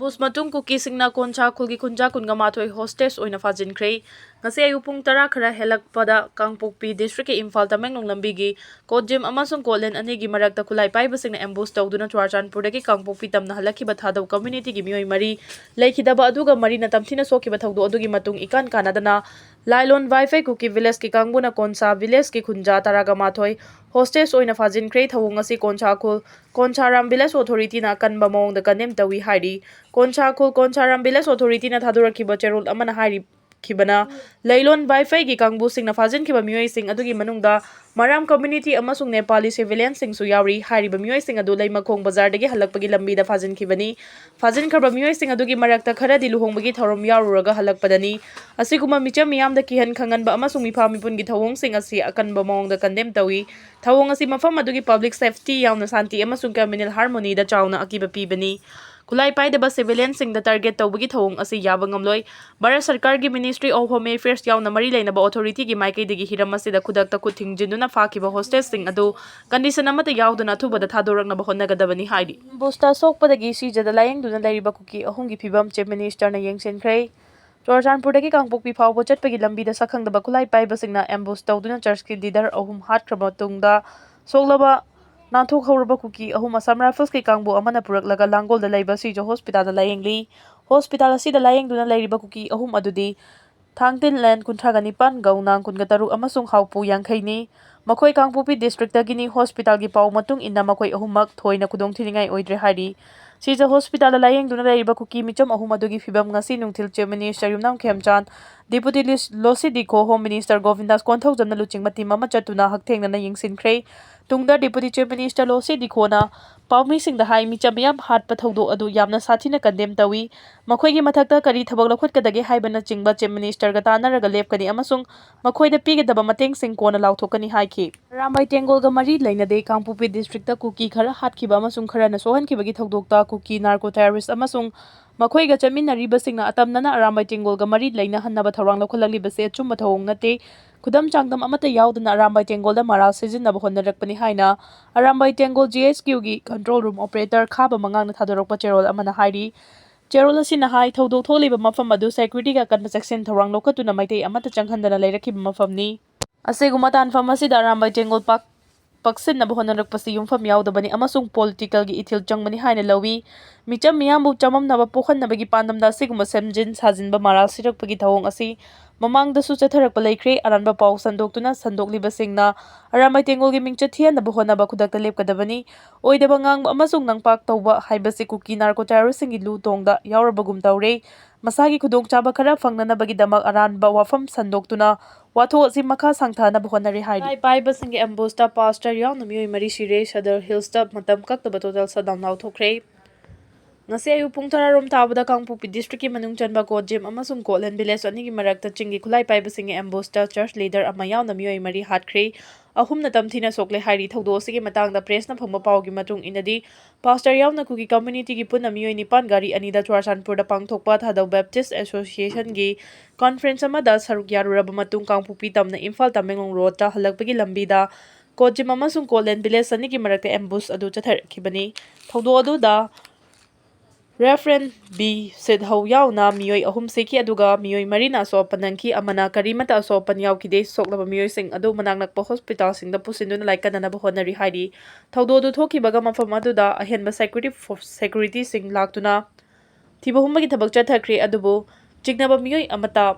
Bus matung Kuki singna koncha kulgi kunja kunga matoi hostess oina FAJINKHRE ngasi ayu pung tara khara helakpada Kangpokpi district ke IMPHAL Tamenglong lambigi Kodjim amasung Kolen anigi marakta kulai paiba singna ambush tawduna Churachandpurdagi Kangpokpi tamna halakiba thadau community gi mioi mari laikhidaba aduga mari na tamthina sokiba thawdu adugi matung ikan kanadana Lailon Wifi Kuki village ki kangbuna konsa village ki kunja taraga mathoi hostess oina FAJINKHRE thawung asi Koncharam village authority na kanba mawng da kanem tawi hairi Koncharam village authority na thadurakiba cherol amana hairi kibana Lailon Wifi gi kangbu singna FAJINKHRE mioi sing adugi manungda Maram community amasung Nepali civilian sing su yauri hairiba mioi sing adu Leimakhong bazar dagi halakpagi lambi da FAJINKHRE mioi sing adugi marakta kharadi luhongbagi thorom yaruraga halakpadani asiguma micham miyam da kihan khanganba amasung mipa mipun gi thawong sing asi akanba mawng da kandem tawi thawong asi mafam adugi public safety yauna santi amasung communal harmony da chauna akiba pibani Kulai paidaba civilian sing da target tawbagi thawong asi yaba ngamloi Bharat Sarkar gi Ministry of Home Affairs yauna mari lainaba authority gi maikei digi hiram asi da khudakta kuthing jinduna fakiba hostess sing adu condition amata yauduna thubada thadoraknaba honnagadabani haidi busta sokpadagi sijada layengduna lairiba kuki ahumgi phibam chief minister na yengsenkhre Churachandpurdagi Kangpokpi phawba chatpagi lambi da sakhangdaba kulai paiba singna ambush tawduna church ki leader ahum hatkraba tungda soglaba Nanthok hauraba kuki ahum Assam Rifles ki kangbu amana puraklaga Langol da laiba sijo hospital da layengli hospital asi da layengduna lairiba kuki ahum adudi Thangtin land kunthraganipan gaunang kungataruk amasung haupu yangkhaini makhoi Kangpokpi district dagini hospital gi pau matung inna makhoi ahumak thoina kudong thiningai oidre hari Sija hospital da layengduna lairiba kuki micham ahum adugi fibam ngasi nungthil chief minister Yumnam Khemchan Deputy Losidiko Home Minister Govindas Konthau jamna luching mati mama chatuna hakthengna na yingsinkhre Tungda Deputy Chief Minister Losidiko na Paumi sing da hai micham yam hat pathaudo adu yamna sathina condemn tawi makhoi gi mathakta kari thabak lakhutkadagi haibana chingba Chief Minister ga tanaraga lepkani amasung makhoi da pigedaba mateng sing kona lauthokani haiki Rambai Tengol ga mari lainade Kangpokpi district ta kuki khara hatkiba amasung khara na sohankibagi thaudokta kuki narco terrorist amasung makhoi ga chaminariba singna atamnana Rambai Tengol ga mari laina hannaba thawang lakholaglibase achumba thawong nate Kudam changdam amata yaudana Rambai Tengol da maral sizinaba honnarakpani haina Rambai Tengol GHQ gi control room operator khaba mangang na thadorakpa cherol amana hairi cherol asina hai thaudok tholiba mafam adu security ga kanba section thawang lokatuna maitei amata changhandana leirakhiba mafamni aseguma tanfam asida Rambai Tengol paksin na honnarakpasi yumfam yaudabani amasung political gi ithil changmani haina lawi micham miyambu chamam naba pokhannabagi pandamda asiguma semjin sajinba maral sirakpagi thawong asi Mamangdasu chatharakpa laikhre aranba pau sandoktuna sandoklibasingna Rambai Tengol gi mingcha thianaba honaba khudakta lepkadabani oidaba ngang amasung nangpak tawba haibasi kuki narco terrorist singi lu tongda yaurabagum tawre masagi khudongchaba khara fangnanabagi damak aranba wafam sandoktuna watho asi makha sangthanaba honare hairi paiba singi ambusta pastor yauna mioi mari Sire Sadar Hills ta matam kaktaba total shutdown lauthokre Ngasi ayu pung tararom tabada Kangpokpi district ki manung chanba Kodjim amasung Kolen village anigi marakta chingi kulai paiba singi ambusta church leader ama yauna mioi mari hatkre ahum na tamthina sokle hairi thawdo sigi matangda press na phangba pau gi matung inadi pastor yauna kuki community gi punna mioi nipan gari anida Churachandpurda pangthokpa thadau Baptist Association gi conference amada saruk yaruraba matung Kangpokpi tamna IMPHAL Tamenglong road ta halakpagi lambi da Kodjim amasung Kolen village anigi marakta ambush adu chatharakibani thawdo adu da Reverend B. Sidhau yauna mioi ahum seki aduga mioi marina asopanangki amana karimata asopan yaukide soklaba mioi sing adu manangnak hospital sing da pusinduna laikana na honari haidi thawdo du thoki baga mafam aduda ahenba security sing laktuna thiba humbagi thabak chathakre adubu chignaba mioi amata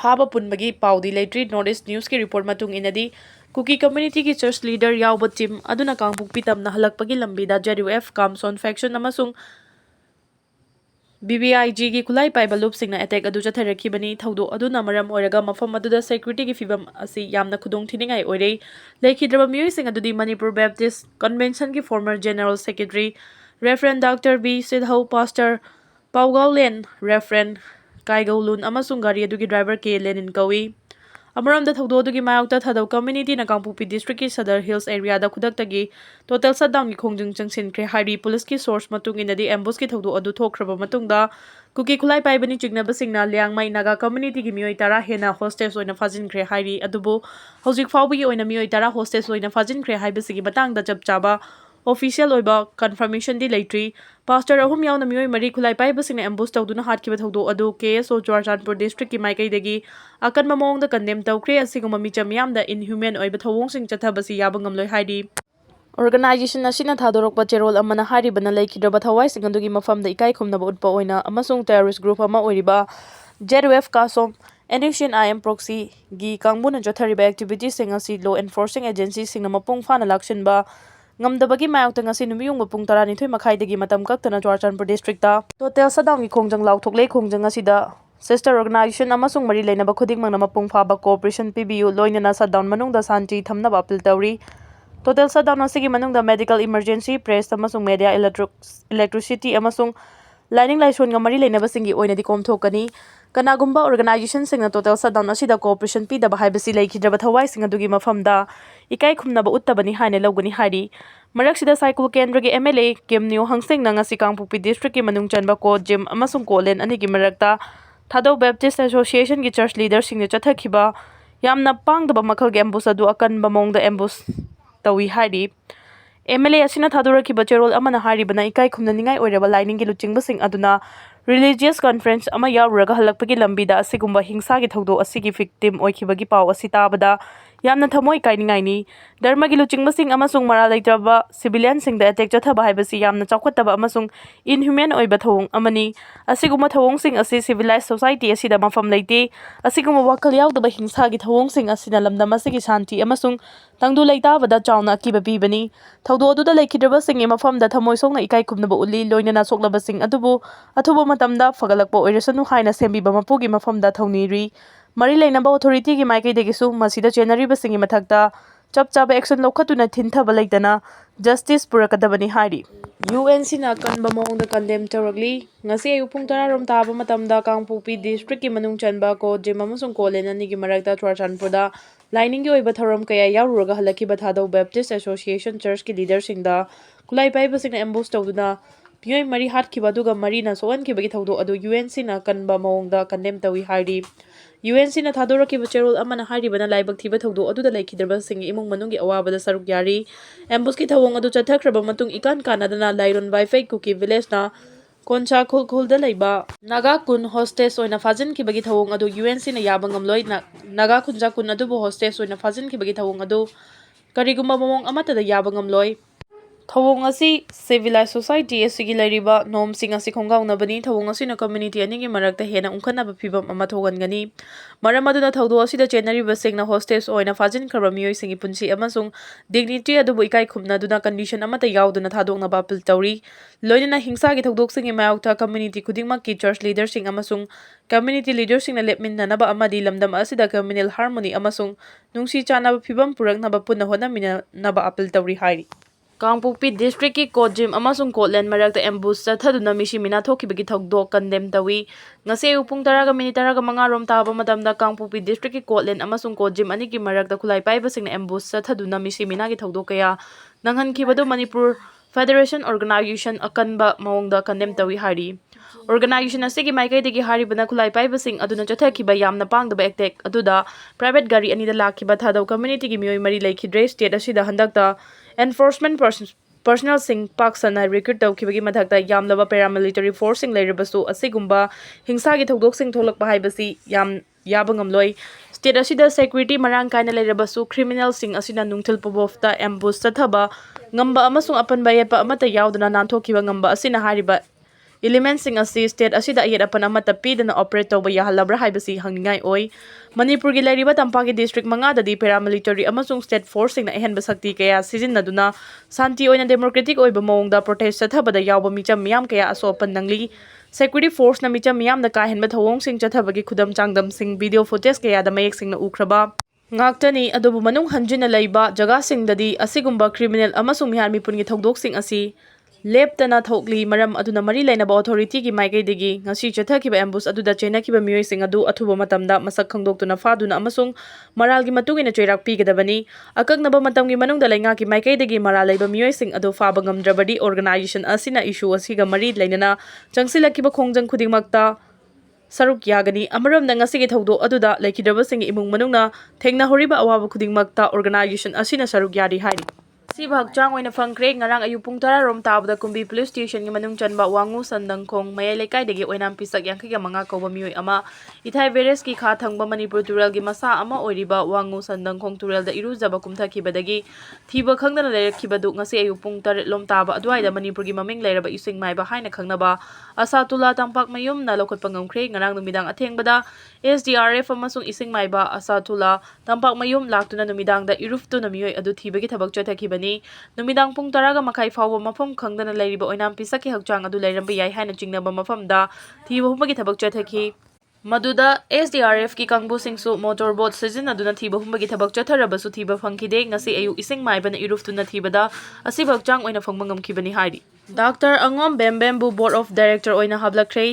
phaba punbagi paudi leitri Northeast News ki report matung inadi Kuki community ki church leader yauba team aduna Kangpokpi tamna halakpagi lambi da JUF Kamson faction amasung BBIG gi kulai paiba loop singna attack adu chatharakibani thawdo aduna maram oiraga mafam aduda security gi fibam asi yamna khudong thiningai oire lekhidraba mioi sing adudi Manipur Baptist Convention ki former general secretary Reverend Dr. B. Sidhau pastor Paugaulen Reverend Kaigaulun amasung gari adugi driver K. Lenin kawi Amaramda thawdo adugi mayokta thadau community na Kangpokpi district ki Sadar Hills area da khudaktagi total shutdown gi khongjung changsinkhre hairi police ki source matung inadi ambush ki thawdo adu thokraba matungda kuki khulai paibani chignaba singna liangmai naga community gi mioi tara hena hostess oina FAJINKHRE hairi adubu HOUJIK2 gi oina mioi tara hostess oina FAJINKHRE haibasigi matangda chapchaba official confirmation लेट्री pastor अहुम यावना मियोय मरी खुलाई पाइबसिंग ambush तौदुना हाटखिबा थौदो अदु केएसओ Churachandpur district की माइकैदगी अकनबा मओंगदा कंडेम तौख्रे असिगुमा मिचम यामदा इनह्यूमन ओइबा थौवोंगसिंग चथाबसि याबा ngamloi हाइदि ऑर्गेनाइजेशन असिना थादोरकपा चेरोल अमना हारिबना लेखिद्रबा थवाइसिंग अदुगी मफमदा इकाई खुमनबा उटपा ओइना अमसुंग टेररिस्ट ग्रुप अमा ओइरिबा जेडवेफ कासोम एनिशियन आईएम प्रोक्सी गी कांगबुना जथरिबा एक्टिविटीज असि लॉ एनफोर्सिंग एजेंसी सिंगना मपुंग फाना लाक्सिनबा ngamdabagi mayokta ngasi numiyung pung 12 makhai matam kaktana Churachandpur district ta total sadang gi khongjang lauthokle khongjang asida sister organization amasung mari leinaba khuding mangna mapung phaba cooperation PBU loinana shutdown manungda santi thamnaba appeal tawri total shutdown asigi manungda medical emergency press amasung media electricity amasung lining laison ga mari leinaba singi oina di komthokani kanagumba organization singna total shutdown asida cooperation pi da bahaibasi leikhidraba thawai singa dugi mafamda ikai khumnaba uttabani haine logani hari maraksida cycle kendra gi MLA Kemnio hangsing na ngasi Kangpokpi district ki manung chanba ko gym amasung kolen ani gi marakta Thado Baptist Association gi church leaders sing ne chathakhiba yamna pangdaba makhal gi ambush adu akan bamongda ambush tawi hari MLA asina thadoraki cherol amana hari bana ikai khumna ningai oiraba lining gi luchingba sing aduna religious conference ama yauraga halakpagi lambida asigumba hingsa gi thaudo asigi victim oikhibagi paw asi tabada yamna thamoi kainingai ni dharma gi luchingba sing amasung mara leitraba civilian sing da attack chathaba haibasi yamna chawkhataba amasung inhuman oiba thawong amani asiguma thawong sing asi civilized society asida mafam leite asiguma wakal yaudaba hingsa gi thawong sing asina lamdam asigi shanti amasung tangdu leitabada chawna akiba bibani thaudo aduda leikidraba sing mafam da thamoi songna ikai khumnaba uli loinana soklaba sing adubu athuba matamda fagalakpa oirasanu haina sembiba mapugi mafamda thauniri mari leinaba authority gi maikaidegisu masida chenariba singi mathakta chapchaba action lokhatuna thinthaba leitana justice purakadabani hari UNC na kanba mongda condemn tawragli ngasi ayu pung 10 rom taba matamda Kangpokpi district ki manung chanba ko jema amasung kolen ani gi marakta Churachandpur da lining gi oiba thorom kaya yaururaga halakiba Thado Baptist Association church ki leaders singda kulai paiba singna ambush tawduna Piyoy mari hatkiba aduga mari na soankibagi thaudo adu UNC na kanba mawongda condemn tawi hari UNC na thadoraki cherol amana hari bana laibak thiba thaudo aduda laikhidraba singi imung manungi awabada saruk yari ambush ki thawong adu chathakraba matung ikan kanadana lairon wifi kuki village na koncha khulkhul da laiba naga kun hostess oina fajinkibagi thawong adu UNC na yabangam loi na naga kunja kun adubu hostess oina fajinkibagi thawong adu karigumba mamong amata da yabangam loi thawong asi civilized society asigi lairiba norm sing asi khongaunabani thawong asi na community ani gi marakta hena ungkhanaba phibam ama thogangani maram aduna thawdo asida chenariba singna hostess oina FAJINKHRE miyoi singi punsi amasung dignity adubu ikai khumna duna condition amata yauduna thadongna bapil tawri loinana hingsa gi thawdok singi mayokta community khudingmak ki church leaders sing amasung community leaders singna lepminna naba amadi lamdam asida communal harmony amasung nungsi chanaba phibam puraknaba punna honamina naba apil tawri hairi Kangpokpi district ki Kojim amasung Kotland marakta ambush chathaduna misi mina thokibagi thokdok condemn tawi ngase upung 10:05 rom taba matamda Kangpokpi district ki Kotland amasung Kojim ani ki marakta khulai paiba singna ambush chathaduna misi mina gi thokdok kaya nanghankibadu Manipur Federation Organization akanba mawongda condemn tawi hari organization asigi maikaidagi hari bana khulai paiba sing aduna chathakiba yamna pangdaba attack aduda private gari anida lakhiba thadau community gi miyoi mari laikhidre state asida handakta enforcement personnel sing paksana recruit tawkibagi mathakta yamlaba paramilitary force sing leiribasu asigumba hingsa gi thogdok sing tholakpa haibasi yam yabangamloi state asida security marang kaina leiribasu criminal sing asina nungthil pobofta ambush chathaba ngamba amasung apanba yepa amata yauduna nanthokiba ngamba asina hariba element sing asi state asida ayet apana mata pidana operate tawba yahalabra haibasi hangningai oi Manipur gi lairiba tampagi district manga dadi paramilitary amasung state force sing na ehenba sakti kaya sijinnaduna santi oina democratic oiba mawongda protest chathabada yawba micham miyam kaya asopan nangli security force na micham miyam da kahenba thawong sing chathabagi khudam changdam sing video footage kaya da mayek sing na ukhraba ngaktani adubu manung hanjina laiba jaga sing dadi asigumba criminal amasung mihar mipun gi thogdok sing asi leptana thokli maram aduna mari lainaba authority gi maikaidegi ngasi chathakiba ambush aduda chenakiba miyoi sing adu athuba matamda masak khangdoktuna faduna amasung maralgi matugina choirak pigadabani akaknaba matamgi manungda lainga ki maikaidegi maral laiba miyoi sing adu faba ngamdrabadi organization asina issue asiga mari lainana changsilakiba khongjang khudingmakta saruk yagani amaram na ngasi gi thawdo aduda laikhidraba sing imung manungna thengna horiba awaba khudingmakta organization asina saruk yari hari ꯑꯁꯤꯕ ꯍꯛꯆꯥꯡ ꯑꯣꯏꯅ ꯐꯪꯈ꯭ꯔꯦ ꯉꯔꯥꯡ ꯑꯌꯨꯛ ꯄꯨꯡ 10 ꯔꯣꯝ ꯇꯥꯕꯗ ꯀꯨꯝꯕꯤ police ꯁ꯭ꯇꯦꯁꯟꯒꯤ ꯃꯅꯨꯡ ꯆꯟꯕ ꯋꯥꯡꯉꯨ ꯁꯟꯗꯪꯈꯣꯡ ꯃꯌꯥꯏ ꯂꯩꯀꯥꯏꯗꯒꯤ ꯑꯣꯏꯅꯥꯝ ꯄꯤꯁꯛ 45 ꯀꯧꯕ ꯃꯤꯑꯣꯏ ꯑꯃ ꯏꯊꯥꯏ ꯕꯦꯔꯦꯖꯀꯤ ꯈꯥ ꯊꯪꯕ ꯃꯅꯤꯄꯨꯔ ꯇꯨꯔꯦꯜꯒꯤ ꯃꯁꯥ ꯑꯃ ꯑꯣꯏꯔꯤꯕ ꯋꯥꯡꯉꯨ ꯁꯟꯗꯪꯈꯣꯡ ꯇꯨꯔꯦꯜꯗ ꯏꯔꯨꯖꯕ ꯀꯨꯝꯊꯈꯤꯕꯗꯒꯤ ꯊꯤꯕ ꯈꯪꯗꯅ ꯂꯩꯔꯛꯈꯤꯕꯗꯨ ꯉꯁꯤ ꯑꯌꯨꯛ ꯄꯨꯡ 8 ꯂꯣꯝ ꯇꯥꯕ ꯑꯗꯨꯋꯥꯏꯗ ꯃꯅꯤꯄꯨꯔꯒꯤ ꯃꯃꯤꯡ ꯂꯩꯔꯕ ꯏꯁꯤꯡ ꯃꯥꯏꯕ ꯍꯥꯏꯅ ꯈꯪꯅꯕ ꯑꯁꯥꯇꯨꯜꯂꯥ ꯇꯝꯄꯥꯛꯃꯌꯨꯝꯅ ꯂꯧꯈꯠꯄ ꯉꯝꯈ꯭ꯔꯦ꯫ ꯉꯔꯥꯡ ꯅꯨꯃꯤꯗꯥꯡ ꯑꯊꯦꯡꯕꯗ SDRF ꯑꯃꯁꯨꯡ ꯏꯁꯤꯡ ꯃꯥꯏꯕ ꯑꯁꯥꯇꯨꯜꯂꯥ ꯇꯝꯄꯥꯛꯃꯌꯨꯝ ꯂꯥꯛꯇꯨꯅ ꯅꯨꯃꯤꯗꯥꯡꯗ ꯏꯔꯨꯞꯇꯨꯅ ꯃꯤꯑꯣꯏ ꯑꯗꯨ ꯊꯤꯕꯒꯤ ꯊꯕꯛ ꯆꯠꯊꯈꯤꯕꯅꯤ꯫ ꯅꯨꯃꯤꯗꯥꯡ ꯄꯨꯡ 10:30 ꯐꯥꯎꯕ ꯃꯐꯝ ꯈꯪꯗꯅ ꯂꯩꯔꯤꯕ ꯑꯣꯏꯅꯥꯝ ꯄꯤꯁꯛꯀꯤ ꯍꯛꯆꯥꯡ ꯑꯗꯨ ꯂꯩꯔꯝꯕ ꯌꯥꯏ ꯍꯥꯏꯅ ꯆꯤꯡꯅꯕ ꯃꯐꯝꯗ ꯊꯤꯕ ꯍꯨꯝꯕꯒꯤ ꯊꯕꯛ ꯆꯠꯊꯈꯤ꯫ ꯃꯗꯨꯗ SDRFꯀꯤ ꯀꯥꯡꯕꯨꯁꯤꯡꯁꯨ ꯃꯣꯇꯣꯔ ꯕꯣꯠ ꯁꯤꯖꯤꯟꯅꯗꯨꯅ ꯊꯤꯕ ꯍꯨꯝꯕꯒꯤ ꯊꯕꯛ ꯆꯠꯊꯔꯕꯁꯨ ꯊꯤꯕ ꯐꯪꯈꯤꯗꯦ꯫ ꯉꯁꯤ ꯑꯌꯨꯛ ꯏꯁꯤꯡ ꯃꯥꯏꯕꯅ ꯏꯔꯨꯞꯇꯨꯅ ꯊꯤꯕꯗ ꯑꯁꯤꯕ ꯍꯛꯆꯥꯡ ꯑꯣꯏꯅ ꯐꯪꯕ ꯉꯝꯈꯤꯕꯅꯤ ꯍꯥꯏꯔꯤ꯫ ꯗꯥꯛꯇꯔ ꯑꯉꯣꯝ ꯕꯦꯝꯕꯦꯝꯕꯨ ꯕꯣꯔꯗ ꯑꯣꯐ ꯗꯥꯏꯔꯦꯛꯇꯔ ꯑꯣꯏꯅ ꯍꯥꯞꯂꯛꯈ꯭ꯔꯦ꯫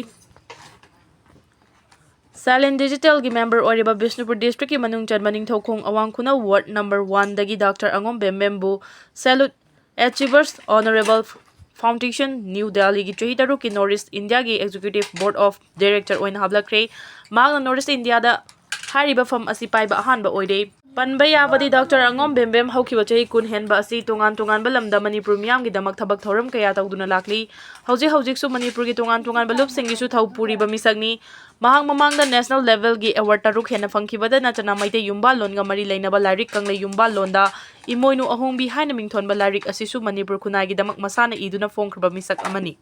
ꯁꯥꯏꯂꯦꯟ ꯗꯤꯖꯤꯇꯦꯜꯒꯤ ꯃꯦꯝꯕꯔ ꯑꯣꯏꯔꯤꯕ ꯕꯤꯁꯅꯨꯄꯨꯔ ꯗꯤꯁꯇ꯭ꯔꯤꯛꯀꯤ ꯃꯅꯨꯡ ꯆꯟꯕ ꯅꯤꯡꯊꯧꯈꯣꯡ ꯑꯋꯥꯡ ꯈꯨꯅꯧ ꯋꯥꯔꯗ ꯅꯝꯕꯔ 1ꯗꯒꯤ ꯗꯥꯛꯇꯔ ꯑꯉꯣꯝ ꯕꯦꯝꯕꯦꯝꯕꯨ salute achievers honourable foundation New ꯗꯦꯜꯂꯤꯒꯤ ꯆꯍꯤ 3ꯀꯤ ꯅꯣꯔꯊ ꯏꯁꯠ ꯏꯟꯗꯤꯌꯥꯒꯤ ꯑꯦꯛꯖꯤꯀ꯭ꯌꯨꯇꯤꯚ ꯕꯣꯔꯗ ꯑꯣꯐ ꯗꯥꯏꯔꯦꯛꯇꯔ ꯑꯣꯏꯅ ꯍꯥꯞꯂꯛꯈ꯭ꯔꯦ꯫ ꯃꯍꯥꯛꯅ ꯅꯣꯔꯊ ꯏꯁꯠ ꯏꯟꯗꯤꯌꯥꯗ ꯍꯥꯏꯔꯤꯕ ꯐꯝ ꯑꯁꯤ ꯄꯥꯏꯕ ꯑꯍꯥꯟꯕ ꯑꯣꯏꯔꯦ꯫ ꯄꯟꯕ ꯌꯥꯕꯗꯤ ꯗꯥꯛꯇꯔ ꯑꯉꯣꯝ ꯕꯦꯝꯕꯦꯝ ꯍꯧꯈꯤꯕ ꯆꯍꯤ 10 ꯍꯦꯟꯕ ꯑꯁꯤ ꯇꯣꯉꯥꯟ ꯇꯣꯉꯥꯟꯕ ꯂꯝꯗ ꯃꯅꯤꯄꯨꯔ ꯃꯤꯌꯥꯝꯒꯤꯗꯃꯛ ꯊꯕꯛ ꯊꯧꯔꯝ ꯀꯌꯥ ꯇꯧꯗꯨꯅ ꯂꯥꯛꯂꯤ꯫ ꯍꯧꯖꯤꯛꯁꯨ ꯃꯅꯤꯄꯨꯔꯒꯤ ꯇꯣꯉꯥꯟ ꯇꯣꯉꯥꯟꯕ ꯂꯨꯞꯁꯤꯡꯒꯤꯁꯨ ꯊꯧ ꯄꯨꯔꯤꯕ ꯃꯤꯁꯛꯅꯤ꯫ ꯃꯍꯥꯛ ꯃꯃꯥꯡꯗ ꯅꯦꯁꯅꯦꯜ ꯂꯦꯚꯦꯜꯒꯤ ꯑꯦꯋꯥꯔꯗ 6 ꯍꯦꯟꯅ ꯐꯪꯈꯤꯕꯗ ꯅꯠꯇꯅ ꯃꯩꯇꯩ ꯌꯨꯝꯕꯥꯜꯂꯣꯟꯒ ꯃꯔꯤ ꯂꯩꯅꯕ ꯂꯥꯏꯔꯤꯛ ꯀꯪꯂꯩ ꯌꯨꯝꯕꯥꯜꯂꯣꯟꯗ ꯏꯃꯣꯏꯅꯨ ꯑꯍꯣꯡꯕꯤ ꯍꯥꯏꯅ ꯃꯤꯡꯊꯣꯟꯕ ꯂꯥꯏꯔꯤꯛ ꯑꯁꯤꯁꯨ ꯃꯅꯤꯄꯨꯔ ꯈꯨꯟꯅꯥꯏꯒꯤꯗꯃꯛ ꯃꯁꯥꯅ ꯏꯗꯨꯅ ꯐꯣꯡꯈ꯭ꯔꯕ ꯃꯤꯁꯛ ꯑꯃꯅꯤ꯫